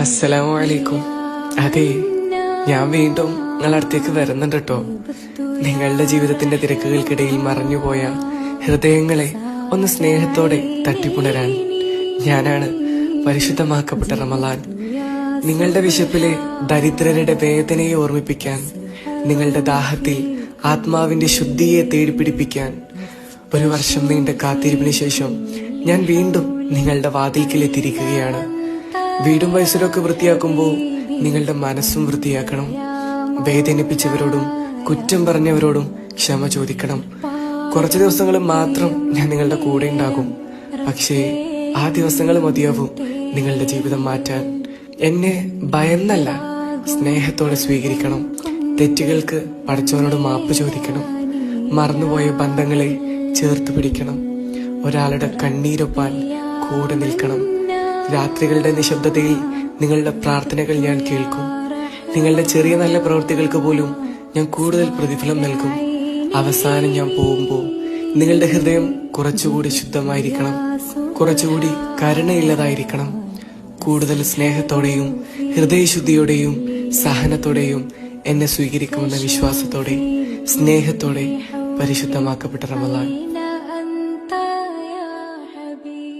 അസ്സലാമു അലൈക്കും. അതെ, ഞാൻ വീണ്ടും നിങ്ങളുടെ അടുത്തേക്ക് വരുന്നുണ്ട് കേട്ടോ. നിങ്ങളുടെ ജീവിതത്തിന്റെ തിരക്കുകൾക്കിടയിൽ മറഞ്ഞുപോയ ഹൃദയങ്ങളെ ഒന്ന് സ്നേഹത്തോടെ തട്ടിപ്പുണരാൻ ഞാനാണ് പരിശുദ്ധമാക്കപ്പെട്ട റമളാൻ. നിങ്ങളുടെ വിശപ്പിലെ ദരിദ്രരുടെ വേദനയെ ഓർമ്മിപ്പിക്കാൻ, നിങ്ങളുടെ ദാഹത്തിൽ ആത്മാവിന്റെ ശുദ്ധിയെ തേടിപ്പിടിപ്പിക്കാൻ, 1 വർഷം നീണ്ട കാത്തിരിപ്പിന് ശേഷം ഞാൻ വീണ്ടും നിങ്ങളുടെ വാതിൽക്കലെത്തിയിരിക്കുകയാണ്. വീടും പരിസരമൊക്കെ വൃത്തിയാക്കുമ്പോൾ നിങ്ങളുടെ മനസ്സും വൃത്തിയാക്കണം. വേദനിപ്പിച്ചവരോടും കുറ്റം പറഞ്ഞവരോടും ക്ഷമ ചോദിക്കണം. കുറച്ച് ദിവസങ്ങൾ മാത്രം ഞാൻ നിങ്ങളുടെ കൂടെ ഉണ്ടാകും. പക്ഷേ ആ ദിവസങ്ങൾ മതിയാവും നിങ്ങളുടെ ജീവിതം മാറ്റാൻ. എന്നെ ഭയന്നല്ല, സ്നേഹത്തോടെ സ്വീകരിക്കണം. തെറ്റുകൾക്ക് പടച്ചവനോട് മാപ്പ് ചോദിക്കണം. മറന്നുപോയ ബന്ധങ്ങളെ ചേർത്ത് പിടിക്കണം. ഒരാളുടെ കണ്ണീരൊപ്പാൻ കൂടെ നിൽക്കണം. രാത്രികളുടെ നിശബ്ദതയിൽ നിങ്ങളുടെ പ്രാർത്ഥനകൾ ഞാൻ കേൾക്കും. നിങ്ങളുടെ ചെറിയ നല്ല പ്രവൃത്തികൾക്ക് പോലും ഞാൻ കൂടുതൽ പ്രതിഫലം നൽകും. അവസാനം ഞാൻ പോകുമ്പോൾ നിങ്ങളുടെ ഹൃദയം കുറച്ചുകൂടി ശുദ്ധമായിരിക്കണം, കുറച്ചുകൂടി കരുണയുള്ളതായിരിക്കണം. കൂടുതൽ സ്നേഹത്തോടെയും ഹൃദയശുദ്ധിയോടെയും സഹനത്തോടെയും എന്നെ സ്വീകരിക്കുമെന്ന വിശ്വാസത്തോടെ, സ്നേഹത്തോടെ പരിശുദ്ധമാക്കപ്പെട്ട റമളാൻ.